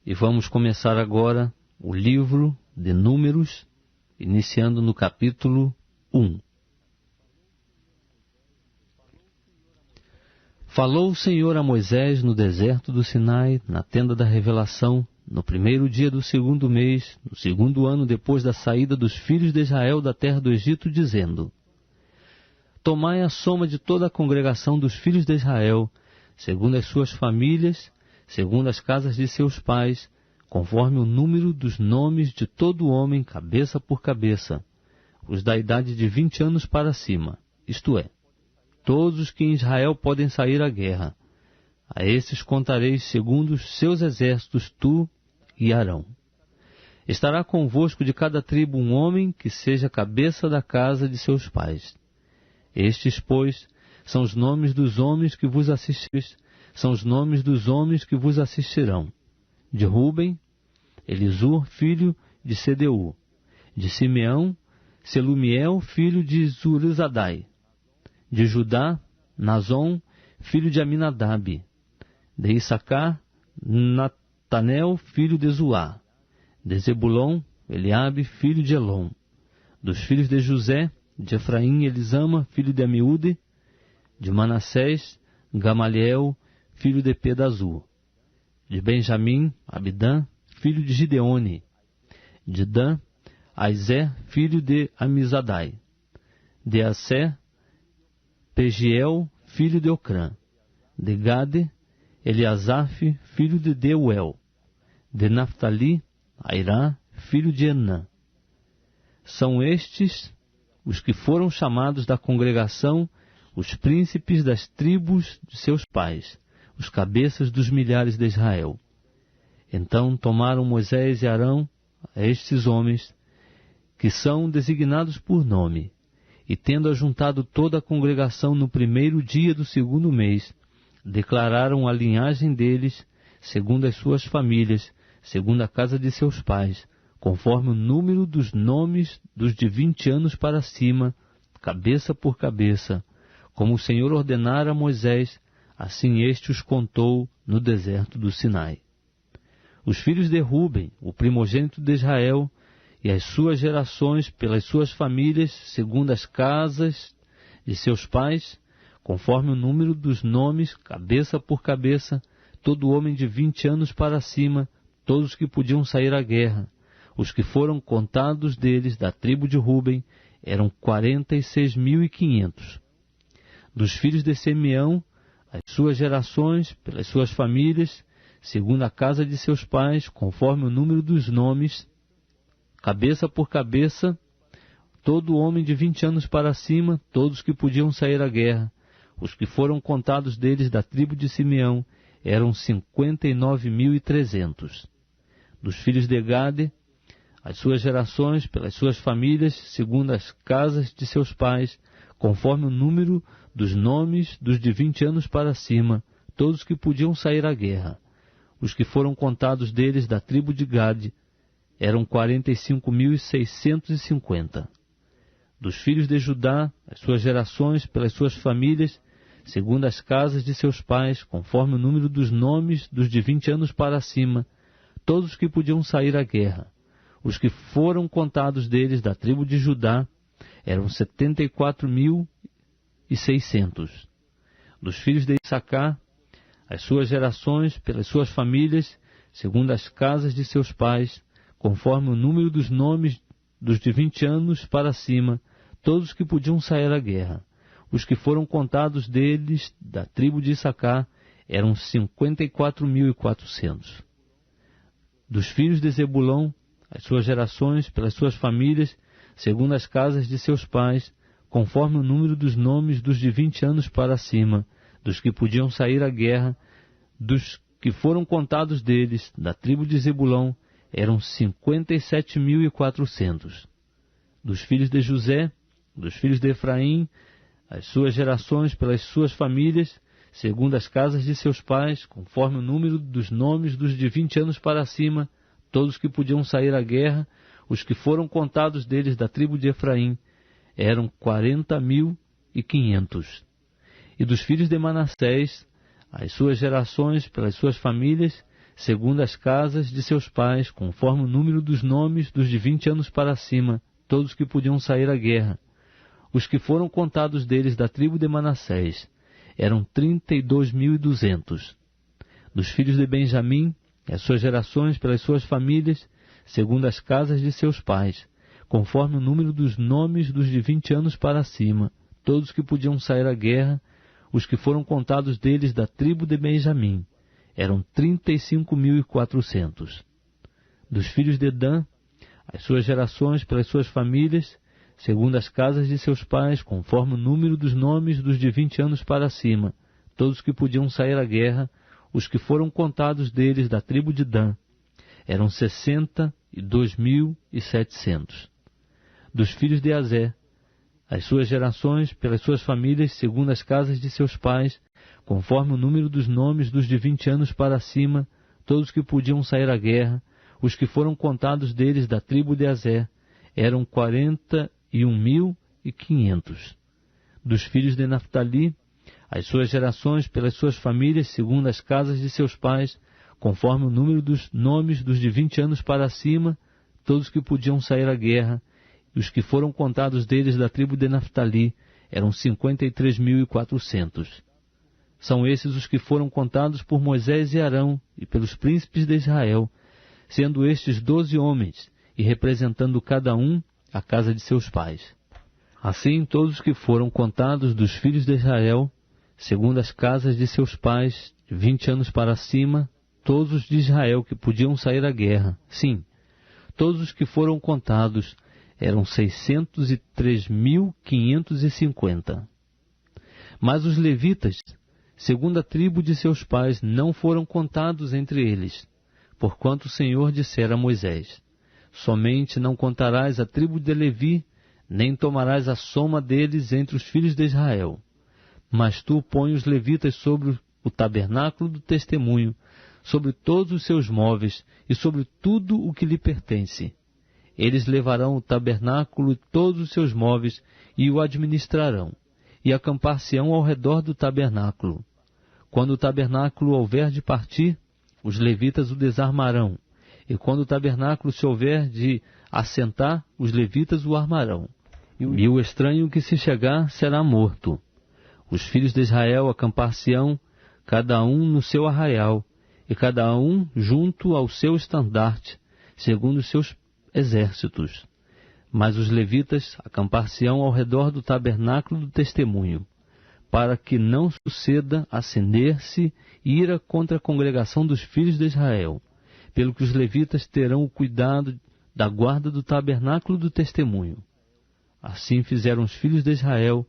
E vamos começar agora o livro de Números, iniciando no capítulo 1. Falou o Senhor a Moisés no deserto do Sinai, na tenda da revelação, no primeiro dia do segundo mês, no segundo ano depois da saída dos filhos de Israel da terra do Egito, dizendo: Tomai a soma de toda a congregação dos filhos de Israel, segundo as suas famílias, segundo as casas de seus pais, conforme o número dos nomes de todo homem, cabeça por cabeça, os da idade de 20 anos para cima, isto é, todos os que em Israel podem sair à guerra. A estes contareis segundo os seus exércitos, tu e Arão. Estará convosco de cada tribo um homem que seja cabeça da casa de seus pais. Estes, pois, são os nomes dos homens que vos assistirão. De Ruben, Elisur, filho de Sedeur. De Simeão, Selumiel, filho de Zurizadai. De Judá, Nazon, filho de Aminadab. De Issacar, Natanel, filho de Zuá. De Zebulon, Eliabe, filho de Elon. Dos filhos de José, de Efraim, Elisama, filho de Amiúde. De Manassés, Gamaliel, filho de Pedazur. De Benjamim, Abidã, filho de Gideone. De Dan, Aizé, filho de Amizadai. De Assé, Pegiel, filho de Ocrã. De Gade, Eliasaf, filho de Deuel. De Naphtali, Airá, filho de Enã. São estes os que foram chamados da congregação, os príncipes das tribos de seus pais, os cabeças dos milhares de Israel. Então tomaram Moisés e Arão a estes homens, que são designados por nome, e tendo ajuntado toda a congregação no primeiro dia do segundo mês, declararam a linhagem deles, segundo as suas famílias, segundo a casa de seus pais, conforme o número dos nomes dos de 20 anos para cima, cabeça por cabeça, como o Senhor ordenara a Moisés, assim este os contou no deserto do Sinai. Os filhos de Ruben, o primogênito de Israel, e as suas gerações pelas suas famílias, segundo as casas de seus pais, conforme o número dos nomes, cabeça por cabeça, todo homem de 20 anos para cima, todos os que podiam sair à guerra. Os que foram contados deles, da tribo de Ruben, eram 46.500. Dos filhos de Simeão, as suas gerações pelas suas famílias, segundo a casa de seus pais, conforme o número dos nomes, cabeça por cabeça, todo homem de 20 anos para cima, todos que podiam sair à guerra. Os que foram contados deles da tribo de Simeão eram 59.300. Dos filhos de Gade, as suas gerações pelas suas famílias, segundo as casas de seus pais, conforme o número dos nomes dos de 20 anos para cima, todos que podiam sair à guerra. Os que foram contados deles da tribo de Gade eram 45.650. Dos filhos de Judá, as suas gerações pelas suas famílias, segundo as casas de seus pais, conforme o número dos nomes dos de 20 anos para cima, todos os que podiam sair à guerra. Os que foram contados deles da tribo de Judá eram 74.600. Dos filhos de Issacar, as suas gerações pelas suas famílias, segundo as casas de seus pais, conforme o número dos nomes dos de 20 anos para cima, todos os que podiam sair à guerra. Os que foram contados deles, da tribo de Issacar, eram 54.400. Dos filhos de Zebulon, as suas gerações pelas suas famílias, segundo as casas de seus pais, conforme o número dos nomes dos de 20 anos para cima, dos que podiam sair à guerra, dos que foram contados deles, da tribo de Zebulon, eram 57.400. Dos filhos de José, dos filhos de Efraim, as suas gerações pelas suas famílias, segundo as casas de seus pais, conforme o número dos nomes dos de 20 anos para cima, todos que podiam sair à guerra, os que foram contados deles da tribo de Efraim, eram 40.500. E dos filhos de Manassés, as suas gerações pelas suas famílias, segundo as casas de seus pais, conforme o número dos nomes dos de 20 anos para cima, todos que podiam sair à guerra. Os que foram contados deles da tribo de Manassés eram 32.200. Dos filhos de Benjamim, as suas gerações pelas suas famílias, segundo as casas de seus pais, conforme o número dos nomes dos de 20 anos para cima, todos que podiam sair à guerra, os que foram contados deles da tribo de Benjamim, eram 35.400. Dos filhos de Dan, as suas gerações pelas suas famílias, segundo as casas de seus pais, conforme o número dos nomes dos de 20 anos para cima, todos que podiam sair à guerra, os que foram contados deles da tribo de Dan, eram 62.700. Dos filhos de Azé, as suas gerações pelas suas famílias, segundo as casas de seus pais, conforme o número dos nomes dos de 20 anos para cima, todos que podiam sair à guerra, os que foram contados deles da tribo de Azé, eram 41.500. Dos filhos de Naftali, as suas gerações pelas suas famílias, segundo as casas de seus pais, conforme o número dos nomes dos de 20 anos para cima, todos que podiam sair à guerra, e os que foram contados deles da tribo de Naftali, eram 53.400. São esses os que foram contados por Moisés e Arão e pelos príncipes de Israel, sendo estes 12 homens, e representando cada um a casa de seus pais. Assim, todos os que foram contados dos filhos de Israel, segundo as casas de seus pais, de 20 anos para cima, todos os de Israel que podiam sair à guerra, sim, todos os que foram contados eram 603.550. Mas os levitas, segundo a tribo de seus pais, não foram contados entre eles, porquanto o Senhor dissera a Moisés: somente não contarás a tribo de Levi, nem tomarás a soma deles entre os filhos de Israel. Mas tu põe os levitas sobre o tabernáculo do testemunho, sobre todos os seus móveis e sobre tudo o que lhe pertence. Eles levarão o tabernáculo e todos os seus móveis e o administrarão, e acampar-se-ão ao redor do tabernáculo. Quando o tabernáculo houver de partir, os levitas o desarmarão, e quando o tabernáculo se houver de assentar, os levitas o armarão. E o estranho que se chegar será morto. Os filhos de Israel acampar-se-ão, cada um no seu arraial, e cada um junto ao seu estandarte, segundo os seus exércitos. Mas os levitas acampar-se-ão ao redor do tabernáculo do testemunho, para que não suceda acender-se ira contra a congregação dos filhos de Israel, pelo que os levitas terão o cuidado da guarda do tabernáculo do testemunho. Assim fizeram os filhos de Israel,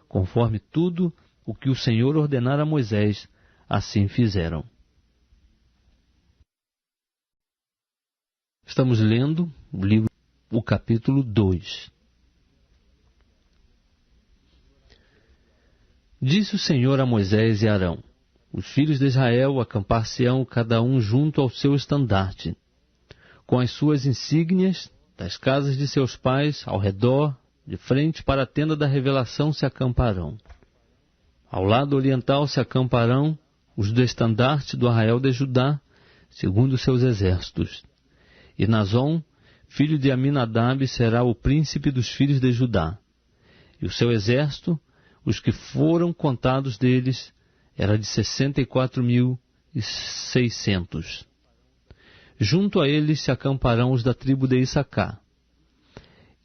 conforme tudo o que o Senhor ordenara a Moisés, assim fizeram. Estamos lendo o capítulo 2. Disse o Senhor a Moisés e Arão: os filhos de Israel acampar-se-ão cada um junto ao seu estandarte, com as suas insígnias das casas de seus pais ao redor, de frente para a tenda da revelação se acamparão. Ao lado oriental se acamparão os do estandarte do arraial de Judá, segundo os seus exércitos. E Nazon, filho de Aminadab, será o príncipe dos filhos de Judá. E o seu exército, os que foram contados deles, era de 64.600. Junto a eles se acamparão os da tribo de Issacar.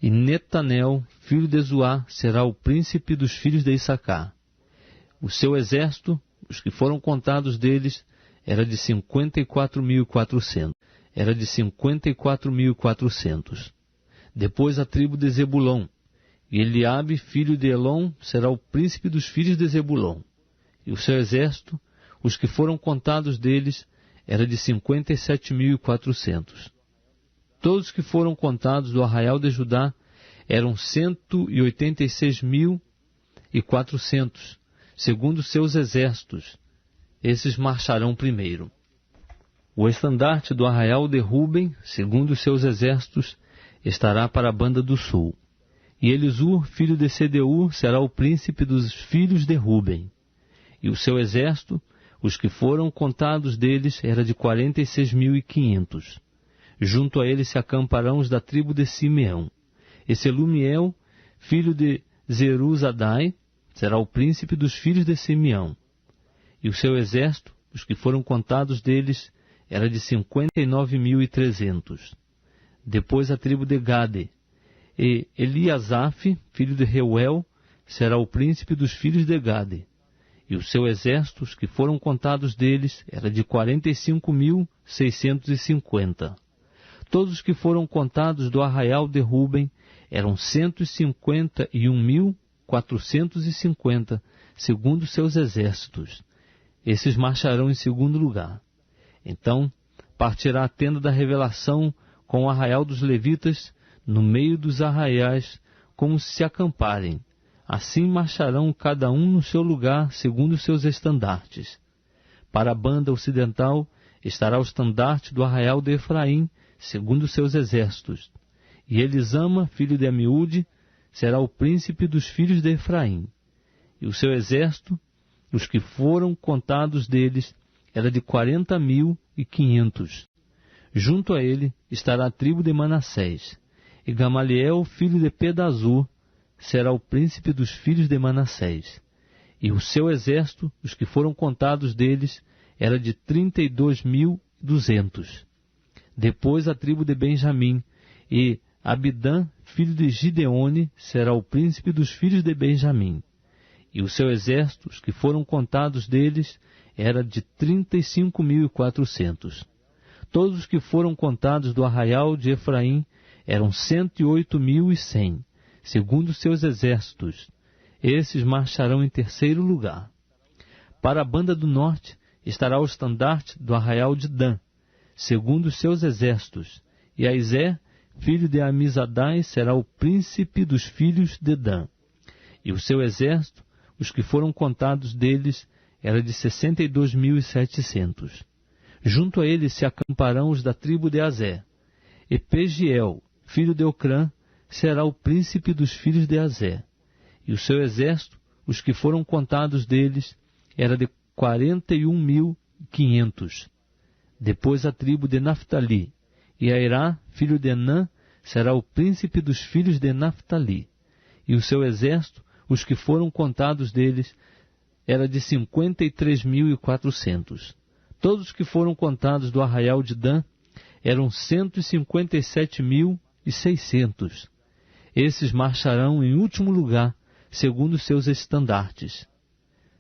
E Netanel, filho de Zuá, será o príncipe dos filhos de Issacar. O seu exército, os que foram contados deles, era de 54.400. Depois a tribo de Zebulon. E Eliabe, filho de Elon, será o príncipe dos filhos de Zebulon. E o seu exército, os que foram contados deles, era de 57.400. Todos que foram contados do arraial de Judá eram 186.400, segundo seus exércitos. Esses marcharão primeiro. O estandarte do arraial de Ruben, segundo seus exércitos, estará para a banda do sul. E Elisur, filho de Sedeur, será o príncipe dos filhos de Ruben. E o seu exército, Os que foram contados deles era de 46.500. Junto a ele se acamparão os da tribo de Simeão. E Selumiel, filho de Zeruzadai, será o príncipe dos filhos de Simeão. E o seu exército, os que foram contados deles, era de 59.300. Depois a tribo de Gade. E Eliasaf, filho de Reuel, será o príncipe dos filhos de Gade. E o seu exército, os que foram contados deles, era de 45.650. Todos os que foram contados do arraial de Ruben eram 151.450, segundo seus exércitos. Esses marcharão em segundo lugar. Então partirá a tenda da revelação com o arraial dos levitas no meio dos arraiais, como se acamparem. Assim marcharão cada um no seu lugar, segundo seus estandartes. Para a banda ocidental estará o estandarte do arraial de Efraim, segundo seus exércitos. E Elisama, filho de Amiúde, será o príncipe dos filhos de Efraim. E o seu exército, os que foram contados deles, era de 40.500. Junto a ele estará a tribo de Manassés. E Gamaliel, filho de Pedazur, será o príncipe dos filhos de Manassés. E o seu exército, os que foram contados deles, era de 32.200. Depois a tribo de Benjamim, e Abidã, filho de Gideone, será o príncipe dos filhos de Benjamim. E o seu exército, os que foram contados deles, era de 35.400. Todos os que foram contados do arraial de Efraim eram 108.100, segundo seus exércitos. Esses marcharão em terceiro lugar. Para a banda do norte estará o estandarte do arraial de Dan, segundo seus exércitos. E Aizé, filho de Amizadai, será o príncipe dos filhos de Dan. E o seu exército, os que foram contados deles, era de 62.700. Junto a ele se acamparão os da tribo de Azé. E Pegiel, filho de Ocrã, será o príncipe dos filhos de Azé. E o seu exército, os que foram contados deles, era de 41.500. Depois a tribo de Naftali. E Airá, filho de Enã, será o príncipe dos filhos de Naftali. E o seu exército, os que foram contados deles, era de 53.400. Todos os que foram contados do arraial de Dan eram 157.600. Esses marcharão em último lugar, segundo seus estandartes.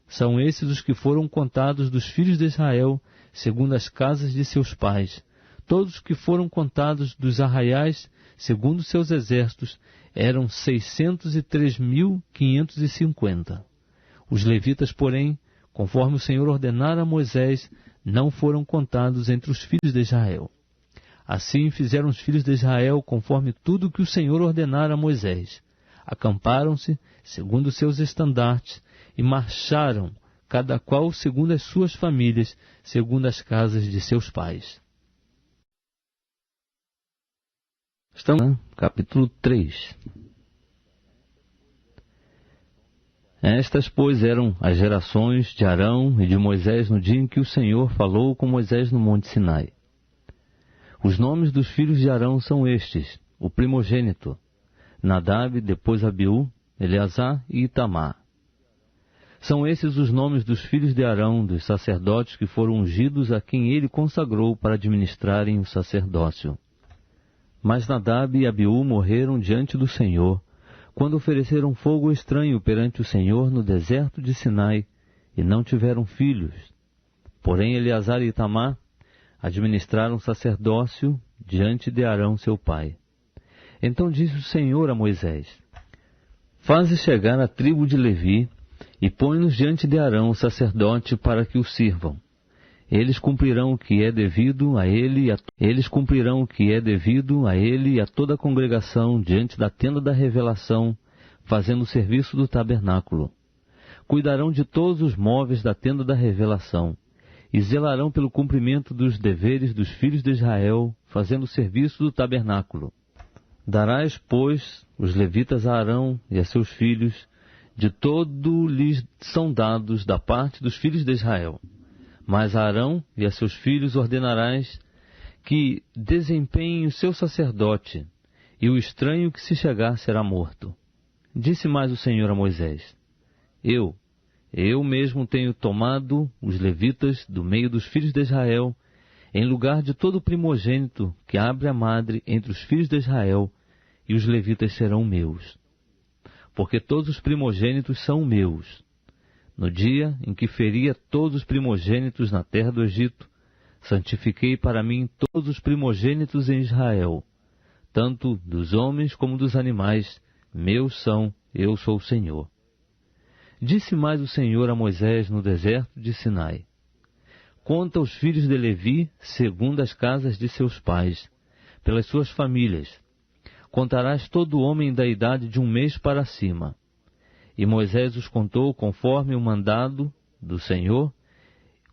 São esses os que foram contados dos filhos de Israel, segundo as casas de seus pais. Todos os que foram contados dos arraiais, segundo seus exércitos, eram 603.550. Os levitas, porém, conforme o Senhor ordenara a Moisés, não foram contados entre os filhos de Israel. Assim fizeram os filhos de Israel conforme tudo o que o Senhor ordenara a Moisés. Acamparam-se, segundo seus estandartes, e marcharam, cada qual segundo as suas famílias, segundo as casas de seus pais. Estamos no capítulo 3. Estas, pois, eram as gerações de Arão e de Moisés no dia em que o Senhor falou com Moisés no monte Sinai. Os nomes dos filhos de Arão são estes: o primogênito, Nadab, depois Abiú, Eleazar e Itamar. São esses os nomes dos filhos de Arão, dos sacerdotes que foram ungidos, a quem ele consagrou para administrarem o sacerdócio. Mas Nadab e Abiú morreram diante do Senhor, quando ofereceram fogo estranho perante o Senhor no deserto de Sinai, e não tiveram filhos. Porém Eleazar e Itamar administraram sacerdócio diante de Arão seu pai. Então disse o Senhor a Moisés: Faze chegar a tribo de Levi, e põe-nos diante de Arão o sacerdote para que o sirvam. Eles cumprirão o que é devido a ele e a toda a congregação diante da tenda da revelação, fazendo o serviço do tabernáculo. Cuidarão de todos os móveis da tenda da revelação, e zelarão pelo cumprimento dos deveres dos filhos de Israel, fazendo o serviço do tabernáculo. Darás, pois, os levitas a Arão e a seus filhos, de todo lhes são dados da parte dos filhos de Israel. Mas a Arão e a seus filhos ordenarás que desempenhem o seu sacerdote, e o estranho que se chegar será morto. Disse mais o Senhor a Moisés: Eu mesmo tenho tomado os levitas do meio dos filhos de Israel, em lugar de todo primogênito que abre a madre entre os filhos de Israel, e os levitas serão meus. Porque todos os primogênitos são meus. No dia em que feria todos os primogênitos na terra do Egito, santifiquei para mim todos os primogênitos em Israel, tanto dos homens como dos animais, meus são, eu sou o Senhor. Disse mais o Senhor a Moisés no deserto de Sinai: Conta os filhos de Levi segundo as casas de seus pais, pelas suas famílias. Contarás todo homem da idade de 1 mês para cima. E Moisés os contou conforme o mandado do Senhor,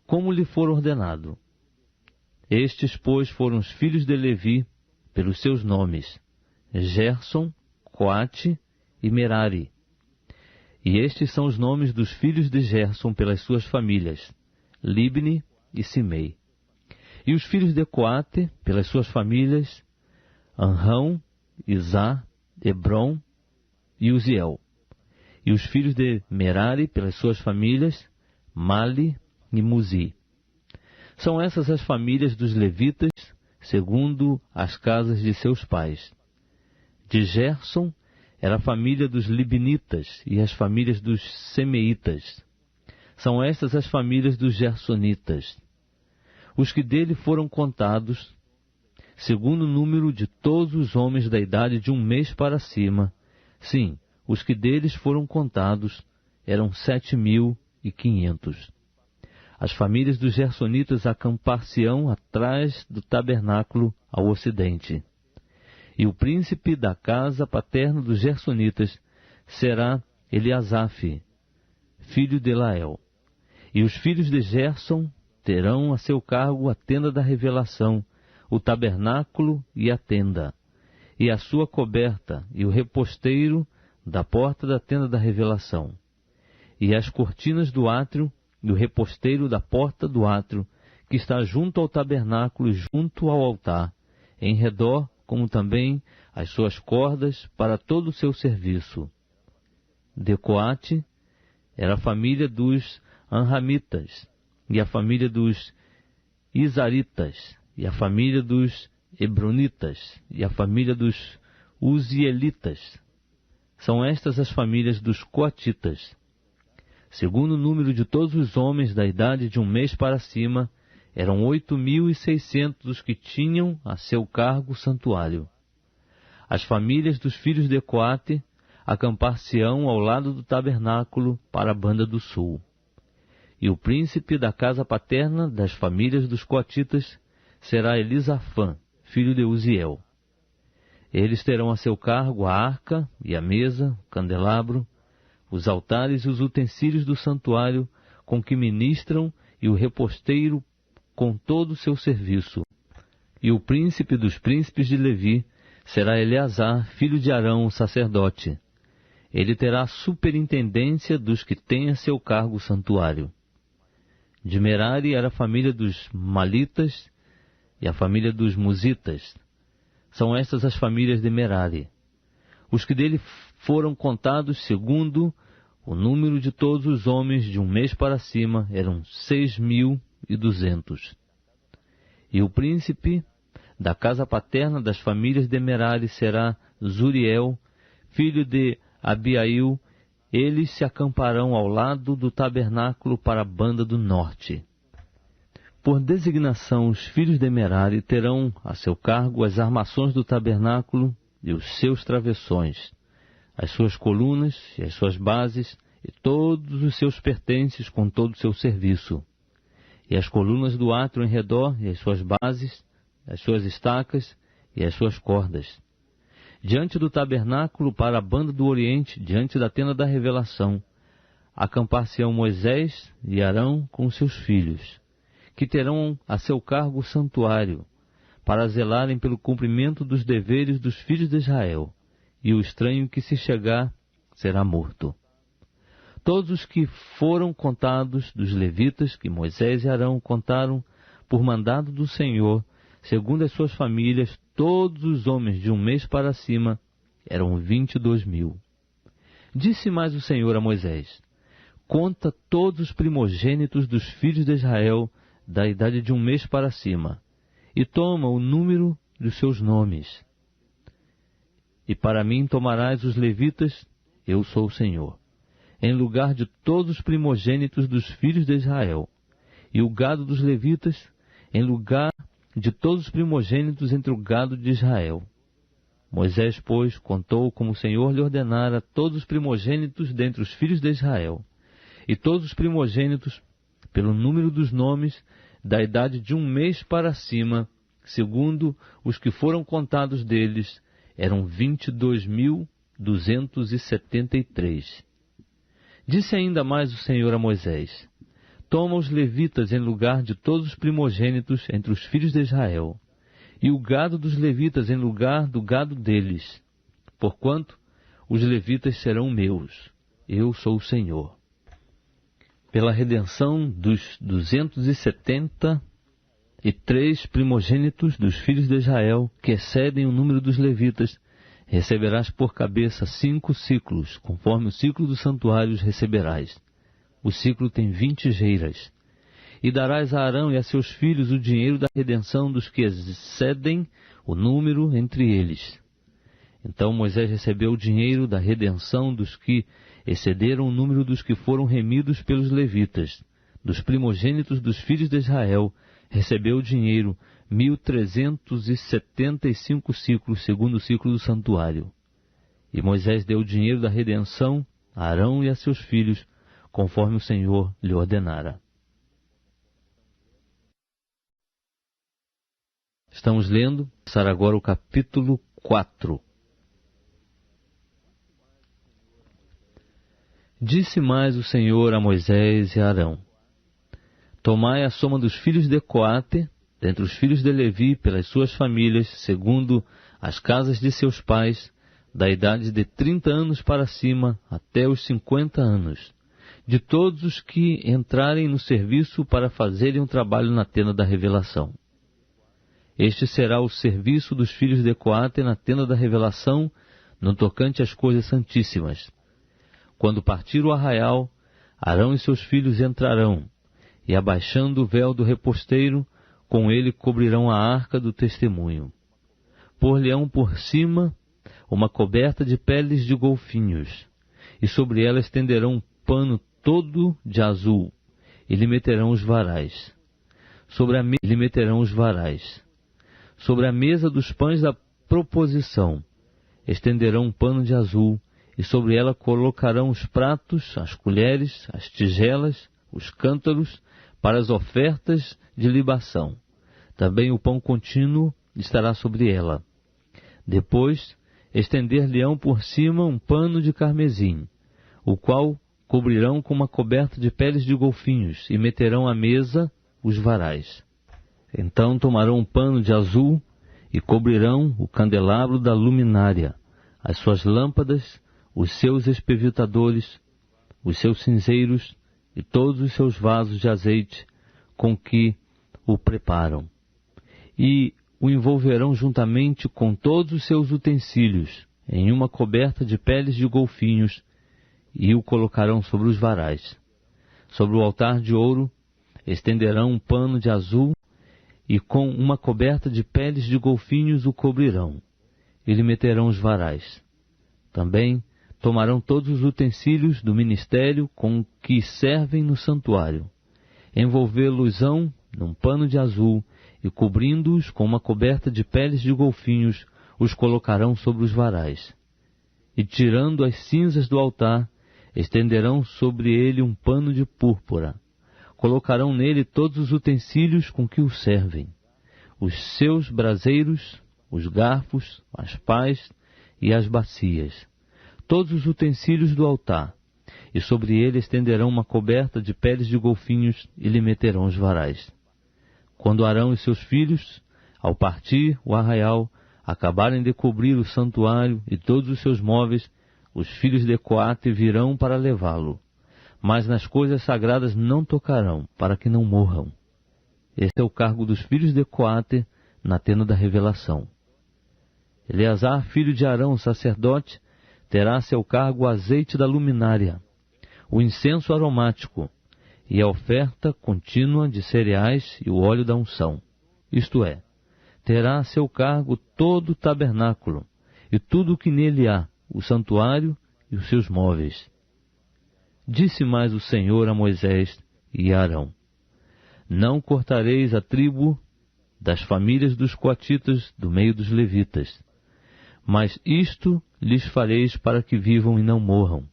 como lhe for ordenado. Estes, pois, foram os filhos de Levi, pelos seus nomes: Gerson, Coate e Merari. E estes são os nomes dos filhos de Gerson pelas suas famílias: Libni e Simei. E os filhos de Coate, pelas suas famílias: Anrão, Izá, Hebron e Uziel. E os filhos de Merari, pelas suas famílias: Mali e Muzi. São essas as famílias dos levitas, segundo as casas de seus pais. De Gerson era a família dos libnitas e as famílias dos semeitas. São estas as famílias dos gersonitas. Os que dele foram contados, segundo o número de todos os homens da idade de 1 mês para cima, sim, os que deles foram contados eram 7.500. As famílias dos gersonitas acampar-se-ão atrás do tabernáculo ao ocidente. E o príncipe da casa paterna dos gersonitas será Eliasaf, filho de Lael. E os filhos de Gerson terão a seu cargo a tenda da revelação, o tabernáculo e a tenda, e a sua coberta, e o reposteiro da porta da tenda da revelação, e as cortinas do átrio, e o reposteiro da porta do átrio, que está junto ao tabernáculo e junto ao altar, em redor, como também as suas cordas para todo o seu serviço. De Coate era a família dos Anramitas, e a família dos Izaritas, e a família dos Hebronitas, e a família dos Uzielitas. São estas as famílias dos Coatitas. Segundo o número de todos os homens da idade de 1 mês para cima, eram 8.600 os que tinham a seu cargo o santuário. As famílias dos filhos de Coate acampar-se-ão ao lado do tabernáculo para a banda do sul. E o príncipe da casa paterna das famílias dos coatitas será Elisafã, filho de Uziel. Eles terão a seu cargo a arca e a mesa, o candelabro, os altares e os utensílios do santuário com que ministram e o reposteiro com todo o seu serviço. E o príncipe dos príncipes de Levi será Eleazar, filho de Arão, o sacerdote. Ele terá a superintendência dos que têm a seu cargo o santuário. De Merari era a família dos Malitas e a família dos Muzitas. São estas as famílias de Merari. Os que dele foram contados segundo o número de todos os homens de 1 mês para cima eram 6.200. E o príncipe da casa paterna das famílias de Merari será Zuriel, filho de Abiail. Eles se acamparão ao lado do tabernáculo para a banda do norte. Por designação, os filhos de Merari terão a seu cargo as armações do tabernáculo e os seus travessões, as suas colunas e as suas bases, e todos os seus pertences com todo o seu serviço, e as colunas do átrio em redor, e as suas bases, as suas estacas e as suas cordas. Diante do tabernáculo para a banda do oriente, diante da tenda da revelação, acampar-se-ão Moisés e Arão com seus filhos, que terão a seu cargo o santuário, para zelarem pelo cumprimento dos deveres dos filhos de Israel, e o estranho que se chegar será morto. todos os que foram contados dos levitas, que Moisés e Arão contaram por mandado do Senhor, segundo as suas famílias, todos os homens de 1 mês para cima, eram 22.000. Disse mais o Senhor a Moisés: conta todos os primogênitos dos filhos de Israel, da idade de 1 mês para cima, e toma o número dos seus nomes. E para mim tomarás os levitas, eu sou o Senhor, em lugar de todos os primogênitos dos filhos de Israel, e o gado dos levitas, em lugar de todos os primogênitos entre o gado de Israel. Moisés, pois, contou como o Senhor lhe ordenara todos os primogênitos dentre os filhos de Israel, e todos os primogênitos, pelo número dos nomes, da idade de 1 mês para cima, segundo os que foram contados deles, eram 22.273. Disse ainda mais o Senhor a Moisés: toma os levitas em lugar de todos os primogênitos entre os filhos de Israel, e o gado dos levitas em lugar do gado deles, porquanto os levitas serão meus, eu sou o Senhor. Pela redenção dos 273 primogênitos dos filhos de Israel, que excedem o número dos levitas, receberás por cabeça 5 ciclos, conforme o ciclo dos santuários receberás. O ciclo tem 20 geiras. E darás a Arão e a seus filhos o dinheiro da redenção dos que excedem o número entre eles. Então Moisés recebeu o dinheiro da redenção dos que excederam o número dos que foram remidos pelos levitas. Dos primogênitos dos filhos de Israel, recebeu o dinheiro 1.375 ciclos, segundo o ciclo do santuário. E Moisés deu o dinheiro da redenção a Arão e a seus filhos, conforme o Senhor lhe ordenara. Estamos lendo, começar agora o capítulo 4. Disse mais o Senhor a Moisés e a Arão: tomai a soma dos filhos de Coate, dentre os filhos de Levi, pelas suas famílias, segundo as casas de seus pais, da idade de 30 anos para cima até os 50 anos, de todos os que entrarem no serviço para fazerem um trabalho na tenda da revelação. Este será o serviço dos filhos de Coate na tenda da revelação, no tocante às coisas santíssimas. Quando partir o arraial, Arão e seus filhos entrarão, e abaixando o véu do reposteiro, com ele cobrirão a arca do testemunho. Por-lhe-ão por cima uma coberta de peles de golfinhos, e sobre ela estenderão um pano todo de azul, e lhe meterão os varais. Sobre a mesa dos pães da proposição estenderão um pano de azul, e sobre ela colocarão os pratos, as colheres, as tigelas, os cântaros, para as ofertas de libação. Também o pão contínuo estará sobre ela. Depois, estender-lhe-ão por cima um pano de carmesim, o qual cobrirão com uma coberta de peles de golfinhos, e meterão à mesa os varais. Então tomarão um pano de azul, e cobrirão o candelabro da luminária, as suas lâmpadas, os seus espevitadores, os seus cinzeiros, e todos os seus vasos de azeite com que o preparam. E o envolverão juntamente com todos os seus utensílios em uma coberta de peles de golfinhos, e o colocarão sobre os varais. Sobre o altar de ouro estenderão um pano de azul, e com uma coberta de peles de golfinhos o cobrirão, e lhe meterão os varais. Também tomarão todos os utensílios do ministério com que servem no santuário, envolvê-los-ão num pano de azul, e cobrindo-os com uma coberta de peles de golfinhos, os colocarão sobre os varais. E tirando as cinzas do altar, estenderão sobre ele um pano de púrpura. Colocarão nele todos os utensílios com que o servem, os seus braseiros, os garfos, as pás e as bacias, todos os utensílios do altar, e sobre ele estenderão uma coberta de peles de golfinhos e lhe meterão os varais. Quando Arão e seus filhos, ao partir o arraial, acabarem de cobrir o santuário e todos os seus móveis, os filhos de Coate virão para levá-lo. mas nas coisas sagradas não tocarão, para que não morram. Esse é o cargo dos filhos de Coate na tenda da revelação. Eleazar, filho de Arão, sacerdote, terá a seu cargo o azeite da luminária, o incenso aromático e a oferta contínua de cereais e o óleo da unção. Isto é, terá a seu cargo todo o tabernáculo e tudo o que nele há, o santuário e os seus móveis. Disse mais o Senhor a Moisés e a Arão: Não cortareis a tribo das famílias dos coatitas do meio dos levitas, mas isto lhes fareis para que vivam e não morram.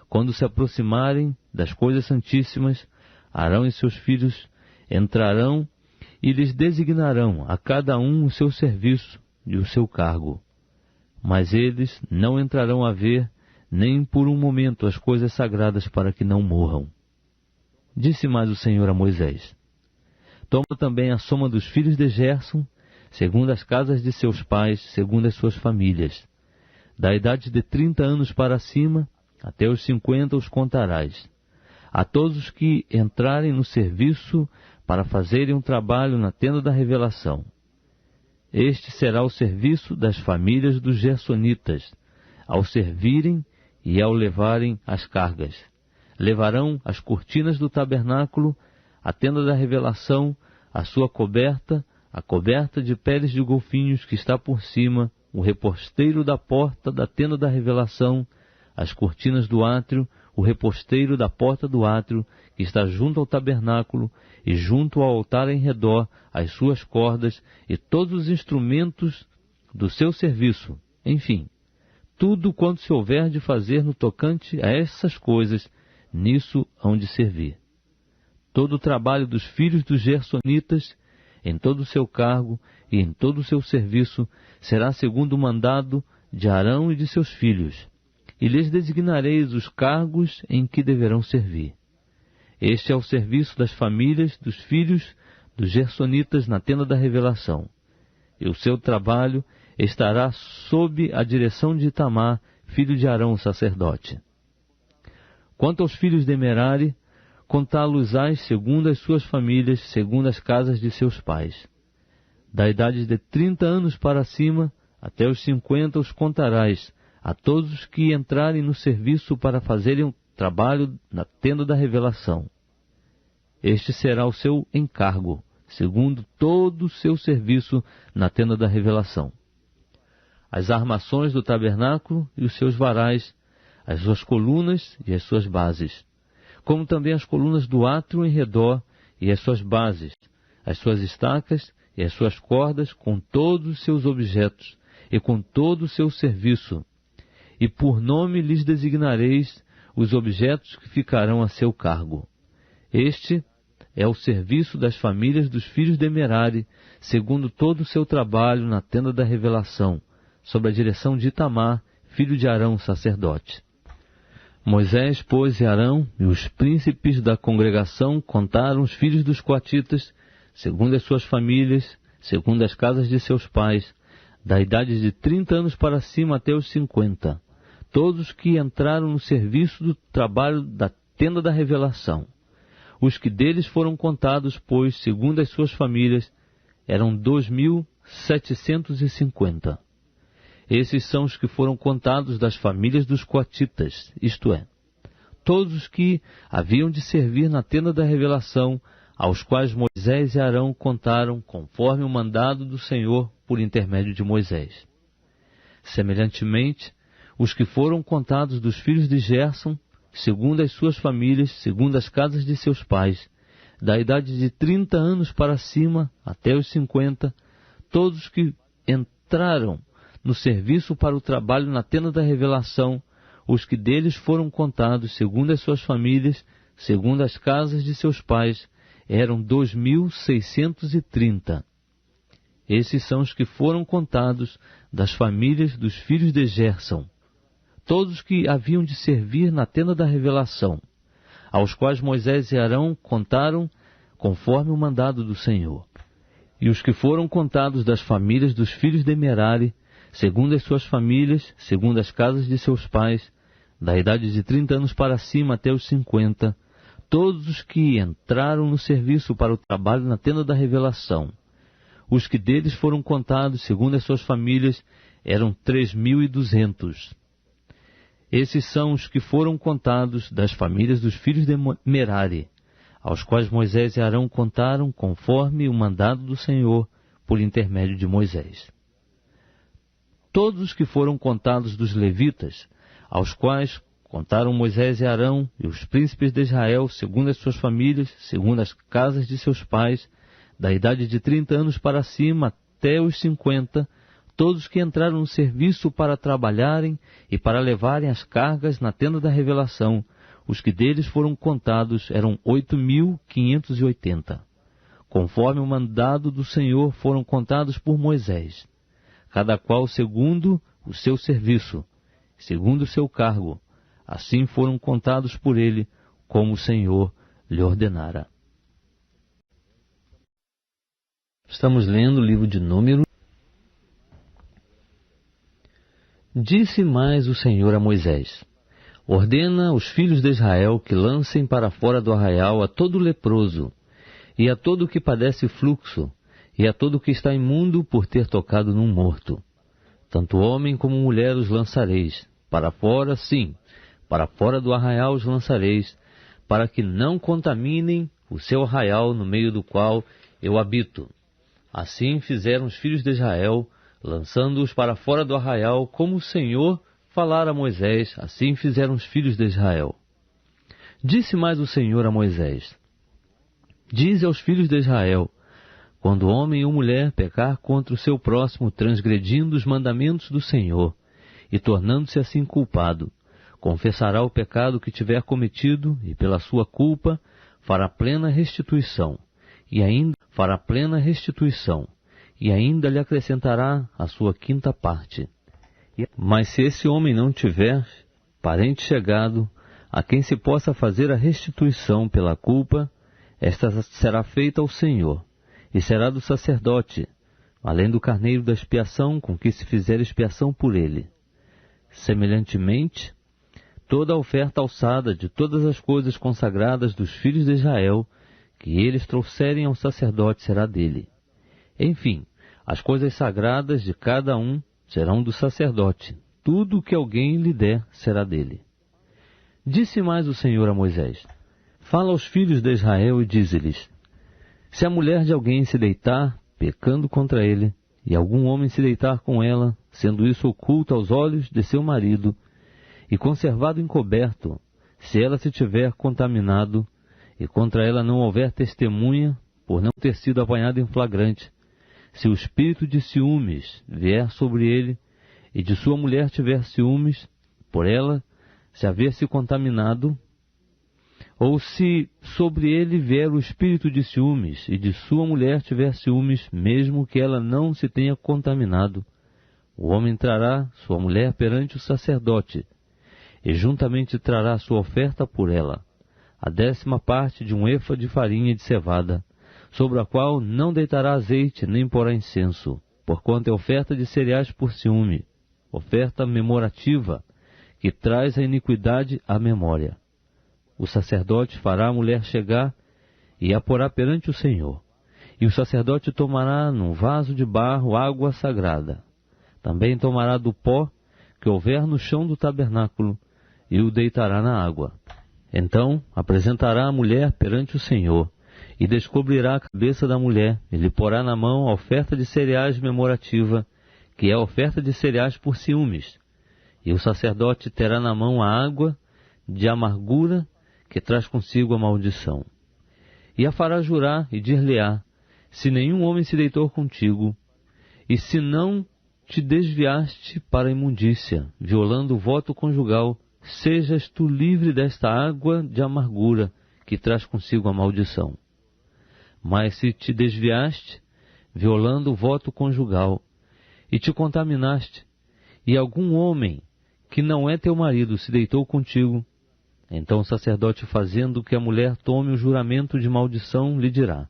Quando se aproximarem das coisas santíssimas, Arão e seus filhos entrarão e lhes designarão a cada um o seu serviço e o seu cargo. Mas eles não entrarão a ver nem por um momento as coisas sagradas para que não morram. Disse mais o Senhor a Moisés: Toma também a soma dos filhos de Gerson, segundo as casas de seus pais, segundo as suas famílias. Da idade de 30 anos para cima, até os 50 os contarás. A todos os que entrarem no serviço para fazerem um trabalho na tenda da revelação. Este será o serviço das famílias dos gersonitas, ao servirem e ao levarem as cargas. Levarão as cortinas do tabernáculo, a tenda da revelação, a sua coberta, a coberta de peles de golfinhos que está por cima, o reposteiro da porta da tenda da revelação, as cortinas do átrio, o reposteiro da porta do átrio, que está junto ao tabernáculo, e junto ao altar em redor, as suas cordas, e todos os instrumentos do seu serviço. Enfim, tudo quanto se houver de fazer no tocante a essas coisas, nisso hão de servir. Todo o trabalho dos filhos dos gersonitas, em todo o seu cargo e em todo o seu serviço, será segundo o mandado de Arão e de seus filhos, e lhes designareis os cargos em que deverão servir. Este é o serviço das famílias dos filhos dos gersonitas na tenda da revelação, e o seu trabalho estará sob a direção de Itamar, filho de Arão, sacerdote. Quanto aos filhos de Merari, contá-los-ás segundo as suas famílias, segundo as casas de seus pais. Da idade de 30 anos para cima, até os 50 os contarás, a todos os que entrarem no serviço para fazerem um trabalho na tenda da revelação. Este será o seu encargo, segundo todo o seu serviço na tenda da revelação. As armações do tabernáculo e os seus varais, as suas colunas e as suas bases, como também as colunas do átrio em redor e as suas bases, as suas estacas e as suas cordas, com todos os seus objetos e com todo o seu serviço, e por nome lhes designareis os objetos que ficarão a seu cargo. Este é o serviço das famílias dos filhos de Merari, segundo todo o seu trabalho na tenda da revelação, sob a direção de Itamar, filho de Arão, sacerdote. Moisés, pois, e Arão e os príncipes da congregação contaram os filhos dos coatitas, segundo as suas famílias, segundo as casas de seus pais, da idade de 30 anos para cima até os 50, todos que entraram no serviço do trabalho da tenda da revelação. Os que deles foram contados, pois, segundo as suas famílias, eram 2.750. Esses são os que foram contados das famílias dos coatitas, isto é, todos os que haviam de servir na tenda da revelação, aos quais Moisés e Arão contaram conforme o mandado do Senhor por intermédio de Moisés. Semelhantemente, os que foram contados dos filhos de Gerson, segundo as suas famílias, segundo as casas de seus pais, da idade de 30 anos para cima até os 50, todos os que entraram no serviço para o trabalho na tenda da revelação, os que deles foram contados segundo as suas famílias, segundo as casas de seus pais, eram 2.630. Esses são os que foram contados das famílias dos filhos de Gerson, todos que haviam de servir na tenda da revelação, aos quais Moisés e Arão contaram conforme o mandado do Senhor. E os que foram contados das famílias dos filhos de Merari, segundo as suas famílias, segundo as casas de seus pais, da idade de 30 anos para cima até os 50, todos os que entraram no serviço para o trabalho na tenda da revelação. Os que deles foram contados, segundo as suas famílias, eram 3.200. Esses são os que foram contados das famílias dos filhos de Merari, aos quais Moisés e Arão contaram conforme o mandado do Senhor por intermédio de Moisés. Todos os que foram contados dos levitas, aos quais contaram Moisés e Arão e os príncipes de Israel, segundo as suas famílias, segundo as casas de seus pais, da idade de 30 anos para cima até os 50, todos que entraram no serviço para trabalharem e para levarem as cargas na tenda da revelação, os que deles foram contados eram 8.580. Conforme o mandado do Senhor foram contados por Moisés, cada qual segundo o seu serviço, segundo o seu cargo. Assim foram contados por ele, como o Senhor lhe ordenara. Estamos lendo o livro de Números. Disse mais o Senhor a Moisés: ordena aos filhos de Israel que lancem para fora do arraial a todo leproso, e a todo que padece fluxo, e a todo que está imundo por ter tocado num morto. Tanto homem como mulher os lançareis, para fora, sim, para fora do arraial os lançareis, para que não contaminem o seu arraial no meio do qual eu habito. Assim fizeram os filhos de Israel, lançando-os para fora do arraial, como o Senhor falara a Moisés, assim fizeram os filhos de Israel. Disse mais o Senhor a Moisés: dize aos filhos de Israel: quando homem ou mulher pecar contra o seu próximo, transgredindo os mandamentos do Senhor, e tornando-se assim culpado, confessará o pecado que tiver cometido, e pela sua culpa fará plena restituição, e ainda lhe acrescentará a sua quinta parte. Mas se esse homem não tiver parente chegado, a quem se possa fazer a restituição pela culpa, esta será feita ao Senhor, e será do sacerdote, além do carneiro da expiação, com que se fizer expiação por ele. Semelhantemente, toda a oferta alçada de todas as coisas consagradas dos filhos de Israel, que eles trouxerem ao sacerdote, será dele. Enfim, as coisas sagradas de cada um serão do sacerdote. Tudo o que alguém lhe der será dele. Disse mais o Senhor a Moisés: fala aos filhos de Israel e dize-lhes: se a mulher de alguém se deitar, pecando contra ele, e algum homem se deitar com ela, sendo isso oculto aos olhos de seu marido, e conservado encoberto, se ela se tiver contaminado, e contra ela não houver testemunha, por não ter sido apanhada em flagrante, se o espírito de ciúmes vier sobre ele, e de sua mulher tiver ciúmes, por ela se haver se contaminado, ou se sobre ele vier o espírito de ciúmes, e de sua mulher tiver ciúmes, mesmo que ela não se tenha contaminado, o homem trará sua mulher perante o sacerdote, e juntamente trará sua oferta por ela, a 10ª parte de um efa de farinha de cevada, sobre a qual não deitará azeite, nem porá incenso, porquanto é oferta de cereais por ciúme, oferta memorativa, que traz a iniquidade à memória. O sacerdote fará a mulher chegar e a porá perante o Senhor. E o sacerdote tomará num vaso de barro água sagrada. Também tomará do pó que houver no chão do tabernáculo e o deitará na água. Então apresentará a mulher perante o Senhor e descobrirá a cabeça da mulher e lhe porá na mão a oferta de cereais memorativa, que é a oferta de cereais por ciúmes. E o sacerdote terá na mão a água de amargura que traz consigo a maldição. E a fará jurar e dir-lhe-á: se nenhum homem se deitou contigo, e se não te desviaste para a imundícia, violando o voto conjugal, sejas tu livre desta água de amargura que traz consigo a maldição. Mas se te desviaste, violando o voto conjugal, e te contaminaste, e algum homem que não é teu marido se deitou contigo, então o sacerdote, fazendo que a mulher tome o juramento de maldição, lhe dirá: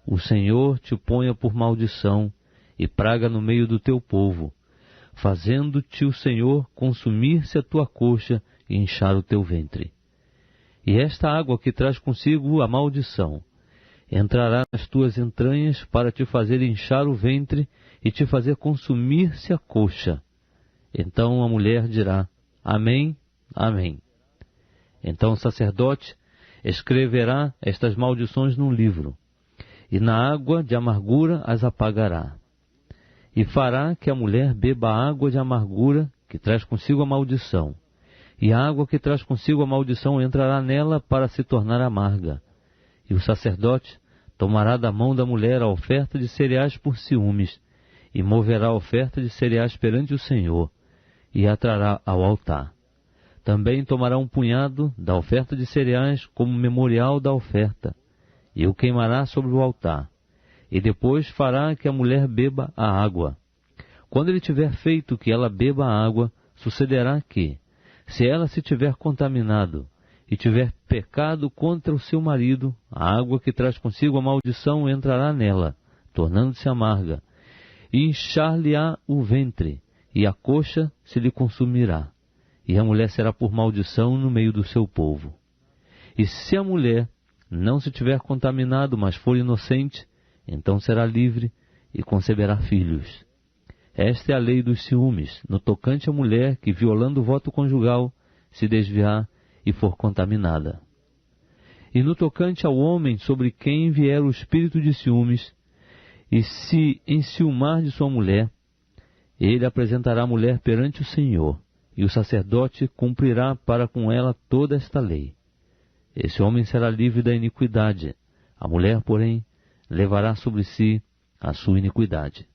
o Senhor te ponha por maldição e praga no meio do teu povo, fazendo-te o Senhor consumir-se a tua coxa e inchar o teu ventre. E esta água que traz consigo a maldição entrará nas tuas entranhas para te fazer inchar o ventre e te fazer consumir-se a coxa. Então a mulher dirá: Amém, Amém. Então o sacerdote escreverá estas maldições num livro, e na água de amargura as apagará. E fará que a mulher beba a água de amargura que traz consigo a maldição, e a água que traz consigo a maldição entrará nela para se tornar amarga. E o sacerdote tomará da mão da mulher a oferta de cereais por ciúmes, e moverá a oferta de cereais perante o Senhor, e a trará ao altar. Também tomará um punhado da oferta de cereais como memorial da oferta, e o queimará sobre o altar. E depois fará que a mulher beba a água. Quando ele tiver feito que ela beba a água, sucederá que, se ela se tiver contaminado e tiver pecado contra o seu marido, a água que traz consigo a maldição entrará nela, tornando-se amarga, e inchar-lhe-á o ventre, e a coxa se lhe consumirá, e a mulher será por maldição no meio do seu povo. E se a mulher não se tiver contaminado, mas for inocente, então será livre e conceberá filhos. Esta é a lei dos ciúmes, no tocante à mulher que, violando o voto conjugal, se desviar e for contaminada. E no tocante ao homem sobre quem vier o espírito de ciúmes, e se enciumar de sua mulher, ele apresentará a mulher perante o Senhor, e o sacerdote cumprirá para com ela toda esta lei. Esse homem será livre da iniquidade, a mulher, porém, levará sobre si a sua iniquidade.